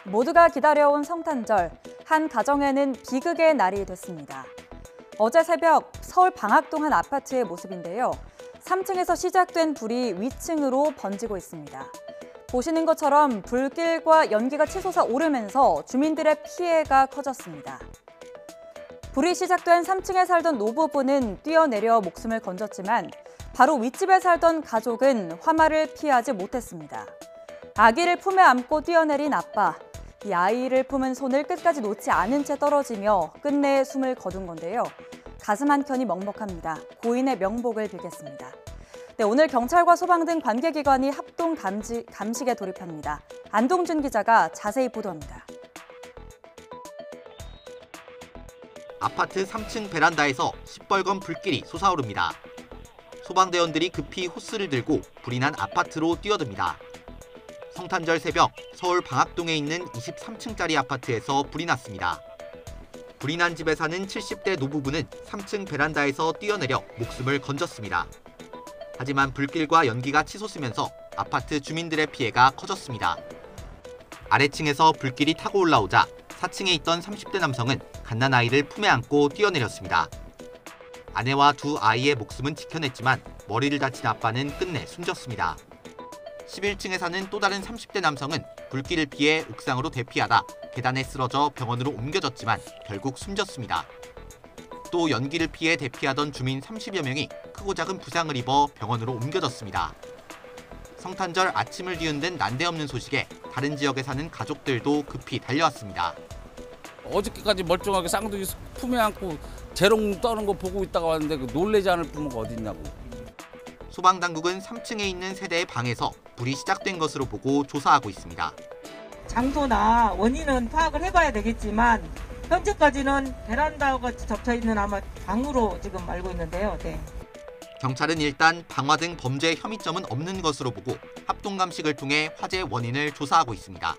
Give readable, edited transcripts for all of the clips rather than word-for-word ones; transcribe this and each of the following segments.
모두가 기다려온 성탄절, 한 가정에는 비극의 날이 됐습니다. 어제 새벽 서울 방학동 한 아파트의 모습인데요. 3층에서 시작된 불이 위층으로 번지고 있습니다. 보시는 것처럼 불길과 연기가 치솟아 오르면서 주민들의 피해가 커졌습니다. 불이 시작된 3층에 살던 노부부는 뛰어내려 목숨을 건졌지만 바로 윗집에 살던 가족은 화마를 피하지 못했습니다. 아기를 품에 안고 뛰어내린 아빠. 이 아이를 품은 손을 끝까지 놓지 않은 채 떨어지며 끝내 숨을 거둔 건데요. 가슴 한켠이 먹먹합니다. 고인의 명복을 빌겠습니다. 네, 오늘 경찰과 소방 등 관계기관이 합동 감식에 돌입합니다. 안동준 기자가 자세히 보도합니다. 아파트 3층 베란다에서 시뻘건 불길이 솟아오릅니다. 소방대원들이 급히 호스를 들고 불이 난 아파트로 뛰어듭니다. 성탄절 새벽 서울 방학동에 있는 23층짜리 아파트에서 불이 났습니다. 불이 난 집에 사는 70대 노부부는 3층 베란다에서 뛰어내려 목숨을 건졌습니다. 하지만 불길과 연기가 치솟으면서 아파트 주민들의 피해가 커졌습니다. 아래층에서 불길이 타고 올라오자 4층에 있던 30대 남성은 갓난아이를 품에 안고 뛰어내렸습니다. 아내와 두 아이의 목숨은 지켜냈지만 머리를 다친 아빠는 끝내 숨졌습니다. 11층에 사는 또 다른 30대 남성은 불길을 피해 옥상으로 대피하다 계단에 쓰러져 병원으로 옮겨졌지만 결국 숨졌습니다. 또 연기를 피해 대피하던 주민 30여 명이 크고 작은 부상을 입어 병원으로 옮겨졌습니다. 성탄절 아침을 뒤흔든 난데없는 소식에 다른 지역에 사는 가족들도 급히 달려왔습니다. 어저께까지 멀쩡하게 쌍둥이 품에 안고 재롱 떠는 거 보고 있다가 왔는데 놀래지 않을 부모가 어디 있냐고. 소방당국은 3층에 있는 세대의 방에서 불이 시작된 것으로 보고 조사하고 있습니다. 장소나 원인은 파악을 해봐야 되겠지만 현재까지는 베란다가 접혀 있는 아마 방으로 지금 알고 있는데요. 네. 경찰은 일단 방화 등 범죄 혐의점은 없는 것으로 보고 합동 감식을 통해 화재 원인을 조사하고 있습니다.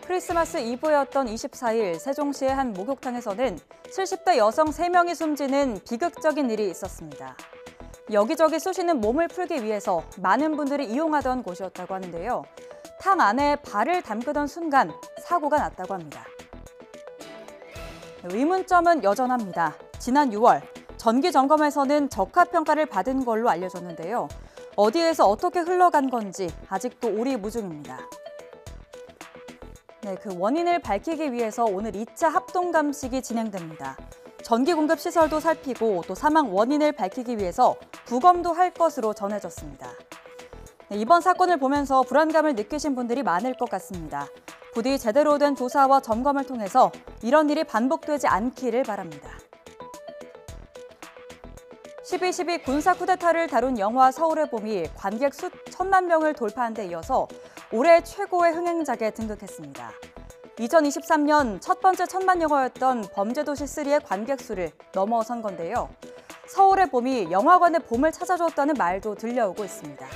크리스마스 이브였던 24일 세종시의 한 목욕탕에서는 70대 여성 3명이 숨지는 비극적인 일이 있었습니다. 여기저기 쑤시는 몸을 풀기 위해서 많은 분들이 이용하던 곳이었다고 하는데요. 탕 안에 발을 담그던 순간 사고가 났다고 합니다. 의문점은 여전합니다. 지난 6월 전기 점검에서는 적합평가를 받은 걸로 알려졌는데요. 어디에서 어떻게 흘러간 건지 아직도 오리무중입니다. 네, 그 원인을 밝히기 위해서 오늘 2차 합동 감식이 진행됩니다. 전기 공급 시설도 살피고 또 사망 원인을 밝히기 위해서 부검도 할 것으로 전해졌습니다. 네, 이번 사건을 보면서 불안감을 느끼신 분들이 많을 것 같습니다. 부디 제대로 된 조사와 점검을 통해서 이런 일이 반복되지 않기를 바랍니다. 12.12 군사 쿠데타를 다룬 영화 서울의 봄이 관객 수 1,000만 명을 돌파한 데 이어서 올해 최고의 흥행작에 등극했습니다. 2023년 첫 번째 1,000만 영화였던 범죄도시 3의 관객 수를 넘어선 건데요. 서울의 봄이 영화관의 봄을 찾아줬다는 말도 들려오고 있습니다.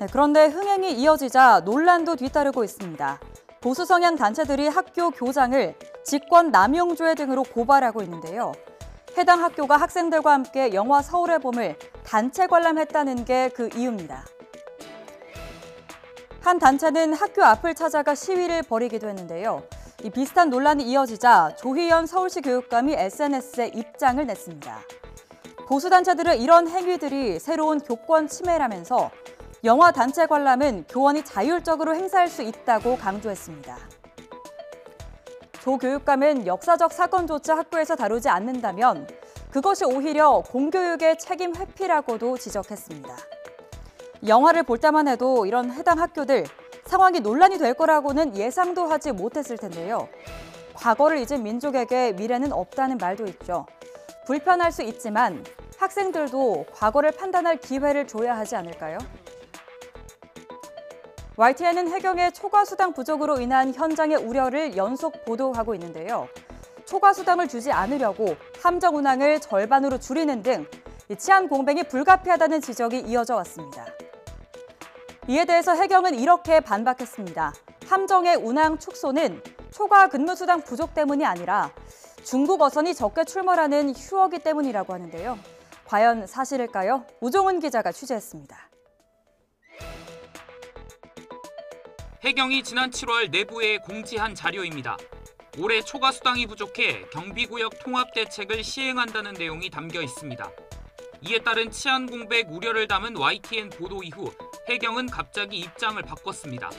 네, 그런데 흥행이 이어지자 논란도 뒤따르고 있습니다. 보수 성향 단체들이 학교 교장을 직권 남용죄 등으로 고발하고 있는데요. 해당 학교가 학생들과 함께 영화 서울의 봄을 단체 관람했다는 게 그 이유입니다. 한 단체는 학교 앞을 찾아가 시위를 벌이기도 했는데요. 이 비슷한 논란이 이어지자 조희연 서울시 교육감이 SNS에 입장을 냈습니다. 보수단체들은 이런 행위들이 새로운 교권 침해라면서 영화 단체 관람은 교원이 자율적으로 행사할 수 있다고 강조했습니다. 조 교육감은 역사적 사건조차 학교에서 다루지 않는다면 그것이 오히려 공교육의 책임 회피라고도 지적했습니다. 영화를 볼 때만 해도 이런 해당 학교들 상황이 논란이 될 거라고는 예상도 하지 못했을 텐데요. 과거를 잊은 민족에게 미래는 없다는 말도 있죠. 불편할 수 있지만 학생들도 과거를 판단할 기회를 줘야 하지 않을까요? YTN은 해경의 초과수당 부족으로 인한 현장의 우려를 연속 보도하고 있는데요. 초과수당을 주지 않으려고 함정 운항을 절반으로 줄이는 등 치안 공백이 불가피하다는 지적이 이어져 왔습니다. 이에 대해서 해경은 이렇게 반박했습니다. 함정의 운항 축소는 초과 근무수당 부족 때문이 아니라 중국 어선이 적게 출몰하는 휴어기 때문이라고 하는데요. 과연 사실일까요? 우종은 기자가 취재했습니다. 해경이 지난 7월 내부에 공지한 자료입니다. 올해 초과 수당이 부족해 경비구역 통합 대책을 시행한다는 내용이 담겨 있습니다. 이에 따른 치안 공백 우려를 담은 YTN 보도 이후 해경은 갑자기 입장을 바꿨습니다.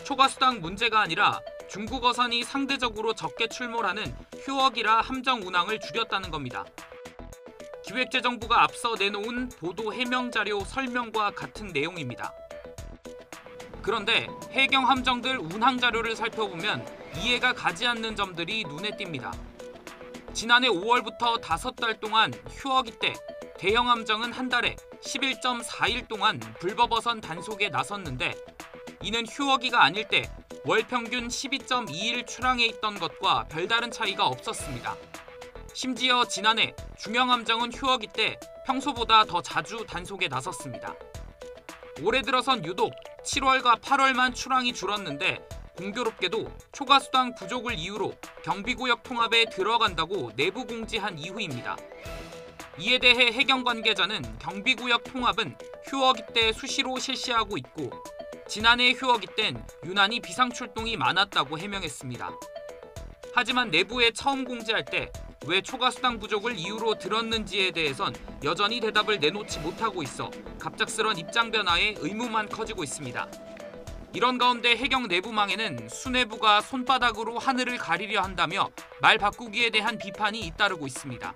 초과 수당 문제가 아니라 중국 어선이 상대적으로 적게 출몰하는 휴업이라 함정 운항을 줄였다는 겁니다. 기획재정부가 앞서 내놓은 보도 해명 자료 설명과 같은 내용입니다. 그런데 해경 함정들 운항 자료를 살펴보면 이해가 가지 않는 점들이 눈에 띕니다. 지난해 5월부터 5달 동안 휴어기 때 대형 함정은 한 달에 11.4일 동안 불법 어선 단속에 나섰는데 이는 휴어기가 아닐 때 월 평균 12.2일 출항해 있던 것과 별다른 차이가 없었습니다. 심지어 지난해 중형 함정은 휴어기 때 평소보다 더 자주 단속에 나섰습니다. 올해 들어선 유독 7월과 8월만 출항이 줄었는데 공교롭게도 초과 수당 부족을 이유로 경비구역 통합에 들어간다고 내부 공지한 이후입니다. 이에 대해 해경 관계자는 경비구역 통합은 휴어기 때 수시로 실시하고 있고 지난해 휴어기 땐 유난히 비상출동이 많았다고 해명했습니다. 하지만 내부에 처음 공지할 때 왜 초과 수당 부족을 이유로 들었는지에 대해선 여전히 대답을 내놓지 못하고 있어 갑작스런 입장 변화에 의문만 커지고 있습니다. 이런 가운데 해경 내부망에는 수뇌부가 손바닥으로 하늘을 가리려 한다며 말 바꾸기에 대한 비판이 잇따르고 있습니다.